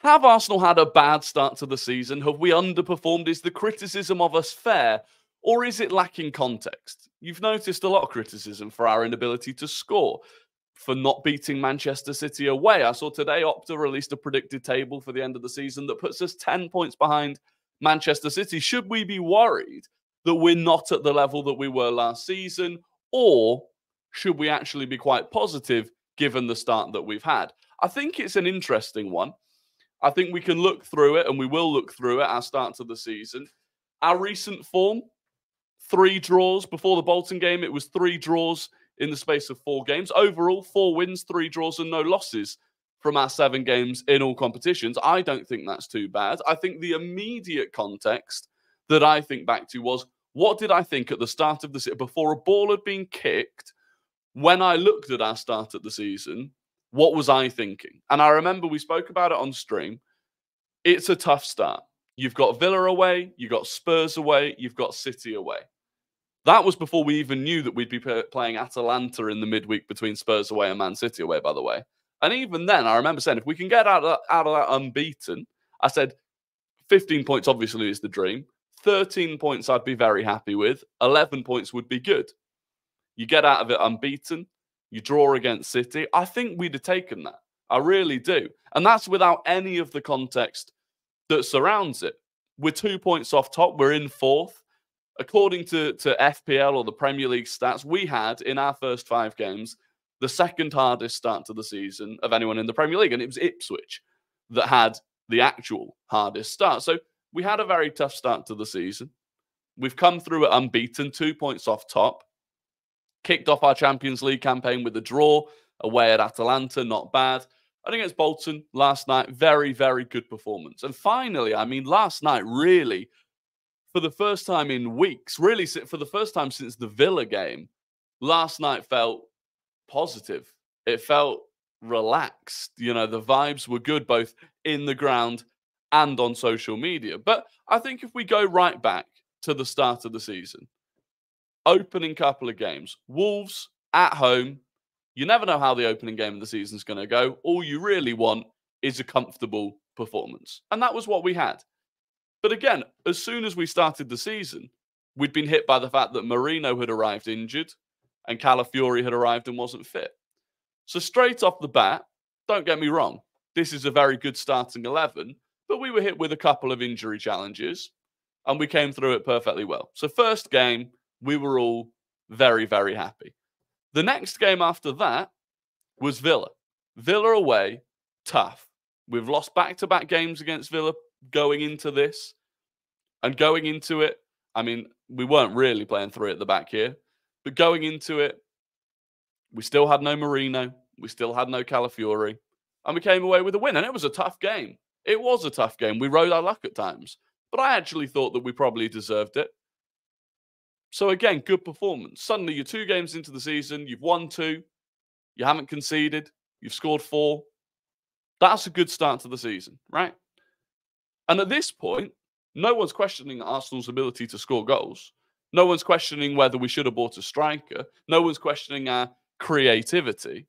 Have Arsenal had a bad start to the season? Have we underperformed? Is the criticism of us fair? Or is it lacking context? You've noticed a lot of criticism for our inability to score, for not beating Manchester City away. I saw today Opta released a predicted table for the end of the season that puts us 10 points behind Manchester City. Should we be worried that we're not at the level that we were last season? Or should we actually be quite positive given the start that we've had? I think it's an interesting one. I think we can look through it, and we will look through it, our start to the season. Our recent form, 3 draws. Before the Bolton game, it was 3 draws in the space of 4 games. Overall, 4 wins, 3 draws, and no losses from our 7 games in all competitions. I don't think that's too bad. I think the immediate context that I think back to was, what did I think at the start of the season, before a ball had been kicked, when I looked at our start of the season? What was I thinking? And I remember we spoke about it on stream. It's a tough start. You've got Villa away, you've got Spurs away, you've got City away. That was before we even knew that we'd be playing Atalanta in the midweek between Spurs away and Man City away, by the way. And even then, I remember saying, if we can get out of that unbeaten, I said 15 points obviously is the dream. 13 points I'd be very happy with. 11 points would be good. You get out of it unbeaten. You draw against City. I think we'd have taken that. I really do. And that's without any of the context that surrounds it. We're 2 points off top. We're in 4th. According to FPL or the Premier League stats, we had, in our first 5 games, the second hardest start to the season of anyone in the Premier League. And it was Ipswich that had the actual hardest start. So we had a very tough start to the season. We've come through it unbeaten, 2 points off top. Kicked off our Champions League campaign with a draw away at Atalanta, not bad. And against Bolton last night, very, very good performance. And finally, I mean, last night, really, for the first time in weeks, really for the first time since the Villa game, last night felt positive. It felt relaxed. You know, the vibes were good, both in the ground and on social media. But I think if we go right back to the start of the season, opening couple of games, Wolves at home. You never know how the opening game of the season is going to go. All you really want is a comfortable performance. And that was what we had. But again, as soon as we started the season, we'd been hit by the fact that Marino had arrived injured and Calafiori had arrived and wasn't fit. So straight off the bat, don't get me wrong, this is a very good starting 11, but we were hit with a couple of injury challenges and we came through it perfectly well. So first game, we were all very, very happy. The next game after that was Villa. Villa away, tough. We've lost back-to-back games against Villa going into this. And going into it, I mean, we weren't really playing through at the back here. But going into it, we still had no Marino. We still had no Calafiori. And we came away with a win. And it was a tough game. It was a tough game. We rode our luck at times. But I actually thought that we probably deserved it. So again, good performance. Suddenly, you're 2 games into the season. You've won 2. You haven't conceded. You've scored 4. That's a good start to the season, right? And at this point, no one's questioning Arsenal's ability to score goals. No one's questioning whether we should have bought a striker. No one's questioning our creativity.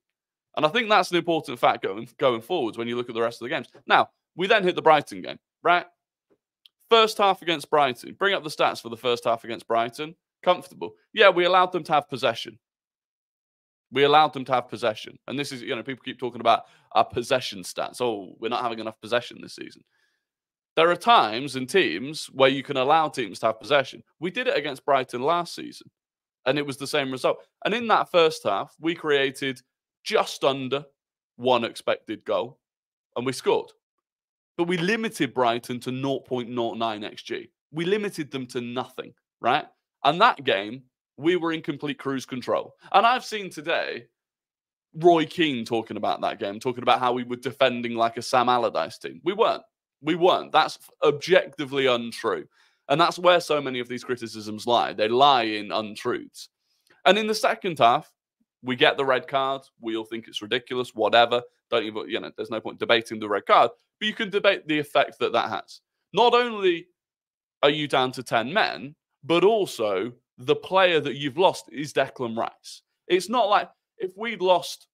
And I think that's an important fact going forwards when you look at the rest of the games. Now, we then hit the Brighton game, right? First half against Brighton. Bring up the stats for the first half against Brighton. Comfortable. Yeah, we allowed them to have possession. We allowed them to have possession. And this is, you know, people keep talking about our possession stats. Oh, we're not having enough possession this season. There are times in teams where you can allow teams to have possession. We did it against Brighton last season, and it was the same result. And in that first half, we created just under 1 expected goal, and we scored. But we limited Brighton to 0.09 XG. We limited them to nothing, right? And that game, we were in complete cruise control. And I've seen today Roy Keane talking about that game, talking about how we were defending like a Sam Allardyce team. We weren't. We weren't. That's objectively untrue. And that's where so many of these criticisms lie. They lie in untruths. And in the second half, we get the red card. We all think it's ridiculous, whatever. Don't even, you know, there's no point debating the red card. But you can debate the effect that that has. Not only are you down to 10 men, but also the player that you've lost is Declan Rice. It's not like if we'd lost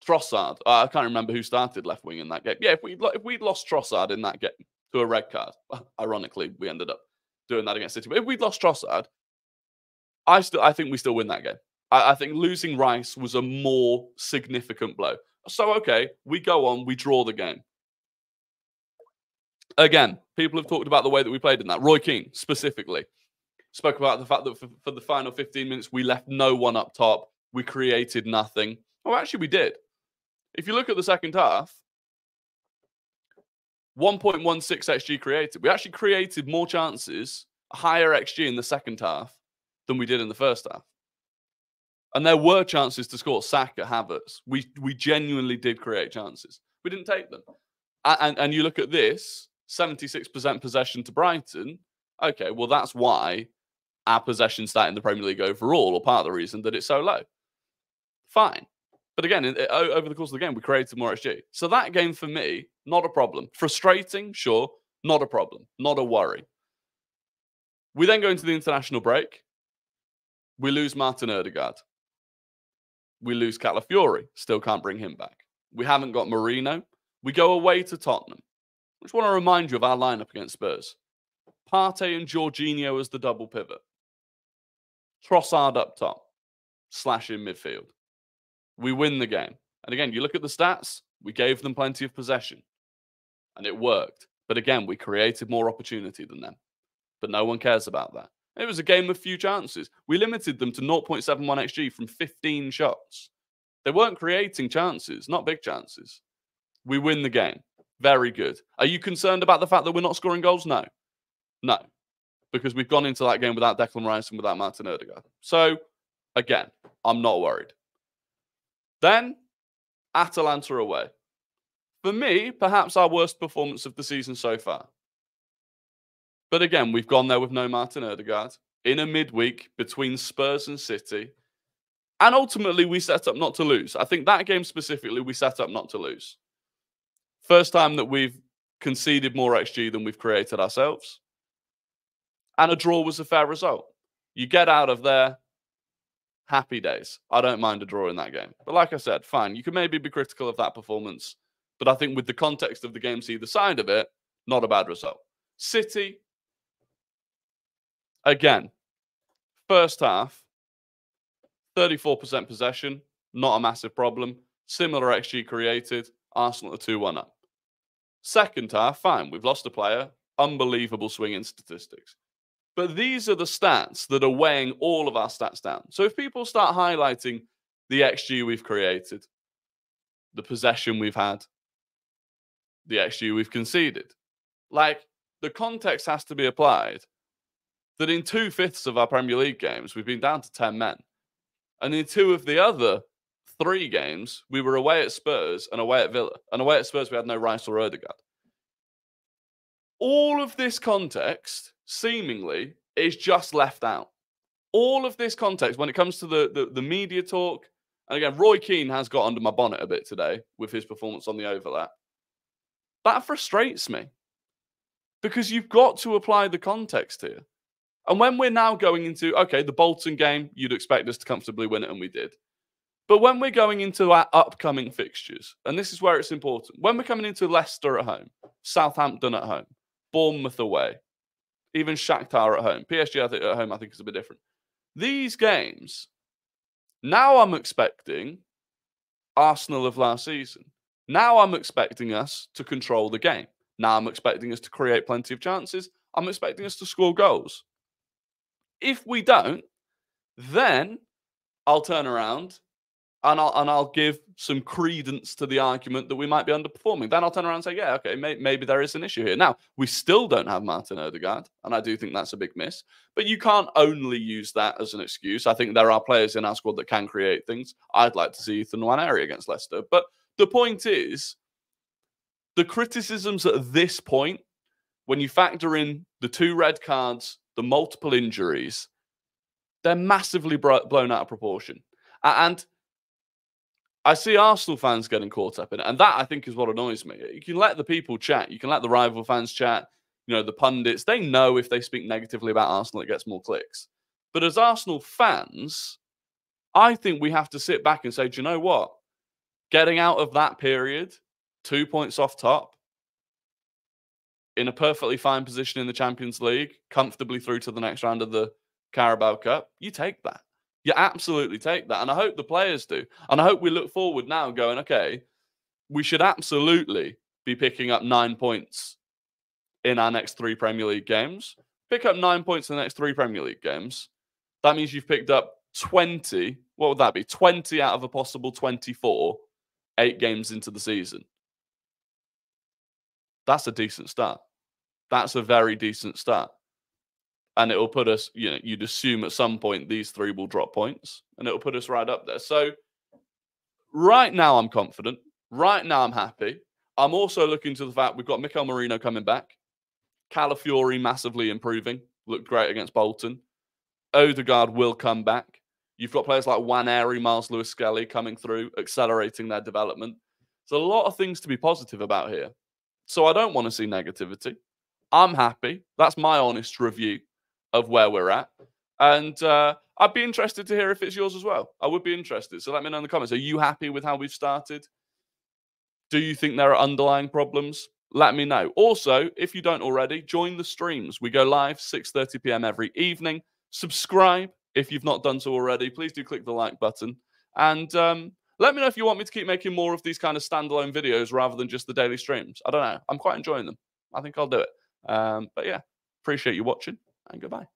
Trossard. I can't remember who started left wing in that game. Yeah, if we'd lost Trossard in that game to a red card, ironically, we ended up doing that against City. But if we'd lost Trossard, I think we still win that game. I think losing Rice was a more significant blow. So, okay, we go on, we draw the game. Again, people have talked about the way that we played in that. Roy Keane, specifically, spoke about the fact that for the final 15 minutes, we left no one up top. We created nothing. Oh, actually, we did. If you look at the second half, 1.16 XG created. We actually created more chances, a higher XG in the second half than we did in the first half. And there were chances to score. Saka, Havertz. We genuinely did create chances. We didn't take them. And you look at this, 76% possession to Brighton. Okay, well, that's why our possession stat in the Premier League overall, or part of the reason that it's so low. Fine. But again, over the course of the game, we created more XG. So that game for me, not a problem. Frustrating, sure. Not a problem. Not a worry. We then go into the international break. We lose Martin Odegaard. We lose Calafiori. Still can't bring him back. We haven't got Marino. We go away to Tottenham. I just want to remind you of our lineup against Spurs. Partey and Jorginho as the double pivot. Trossard up top. Slash in midfield. We win the game. And again, you look at the stats. We gave them plenty of possession. And it worked. But again, we created more opportunity than them. But no one cares about that. It was a game of few chances. We limited them to 0.71 XG from 15 shots. They weren't creating chances, not big chances. We win the game. Very good. Are you concerned about the fact that we're not scoring goals? No. No. Because we've gone into that game without Declan Rice and without Martin Odegaard. So, again, I'm not worried. Then, Atalanta away. For me, perhaps our worst performance of the season so far. But again, we've gone there with no Martin Odegaard in a midweek between Spurs and City. And ultimately, we set up not to lose. I think that game specifically, we set up not to lose. First time that we've conceded more XG than we've created ourselves. And a draw was a fair result. You get out of there, happy days. I don't mind a draw in that game. But like I said, fine. You can maybe be critical of that performance. But I think with the context of the games either side of it, not a bad result. City, again, first half, 34% possession, not a massive problem. Similar XG created, Arsenal are 2-1 up. Second half, fine, we've lost a player, unbelievable swinging statistics. But these are the stats that are weighing all of our stats down. So if people start highlighting the XG we've created, the possession we've had, the XG we've conceded, like, the context has to be applied that in 2/5 of our Premier League games, we've been down to 10 men. And in 2 of the other 3 games, we were away at Spurs and away at Villa. And away at Spurs, we had no Rice or Odegaard. All of this context, seemingly, is just left out. All of this context, when it comes to the media talk, and again, Roy Keane has got under my bonnet a bit today with his performance on the overlap. That frustrates me. Because you've got to apply the context here. And when we're now going into, okay, the Bolton game, you'd expect us to comfortably win it, and we did. But when we're going into our upcoming fixtures, and this is where it's important, when we're coming into Leicester at home, Southampton at home, Bournemouth away, even Shakhtar at home, PSG at home I think is a bit different. These games, now I'm expecting Arsenal of last season. Now I'm expecting us to control the game. Now I'm expecting us to create plenty of chances. I'm expecting us to score goals. If we don't, then I'll turn around and I'll give some credence to the argument that we might be underperforming. Then I'll turn around and say, yeah, okay, maybe there is an issue here. Now, we still don't have Martin Odegaard, and I do think that's a big miss. But you can't only use that as an excuse. I think there are players in our squad that can create things. I'd like to see Ethan Nwaneri against Leicester. But the point is, the criticisms at this point, when you factor in the 2 red cards, the multiple injuries, they're massively blown out of proportion. And I see Arsenal fans getting caught up in it. And that, I think, is what annoys me. You can let the people chat. You can let the rival fans chat. You know, the pundits, they know if they speak negatively about Arsenal, it gets more clicks. But as Arsenal fans, I think we have to sit back and say, do you know what? Getting out of that period, 2 points off top, in a perfectly fine position in the Champions League, comfortably through to the next round of the Carabao Cup, you take that. You absolutely take that. And I hope the players do. And I hope we look forward now going, okay, we should absolutely be picking up 9 points in our next 3 Premier League games. Pick up 9 points in the next 3 Premier League games. That means you've picked up 20. What would that be? 20 out of a possible 24, 8 games into the season. That's a decent start. That's a very decent start. And it will put us, you'd assume at some point these 3 will drop points, and it will put us right up there. So right now I'm confident. Right now I'm happy. I'm also looking to the fact we've got Mikel Merino coming back. Calafiori massively improving. Looked great against Bolton. Odegaard will come back. You've got players like Waneri, Miles Lewis-Skelly coming through, accelerating their development. There's a lot of things to be positive about here. So I don't want to see negativity. I'm happy. That's my honest review of where we're at. And I'd be interested to hear if it's yours as well. I would be interested. So let me know in the comments. Are you happy with how we've started? Do you think there are underlying problems? Let me know. Also, if you don't already, join the streams. We go live 6:30 p.m. every evening. Subscribe if you've not done so already. Please do click the like button. And let me know if you want me to keep making more of these kind of standalone videos rather than just the daily streams. I don't know. I'm quite enjoying them. I think I'll do it. But yeah, appreciate you watching, and goodbye.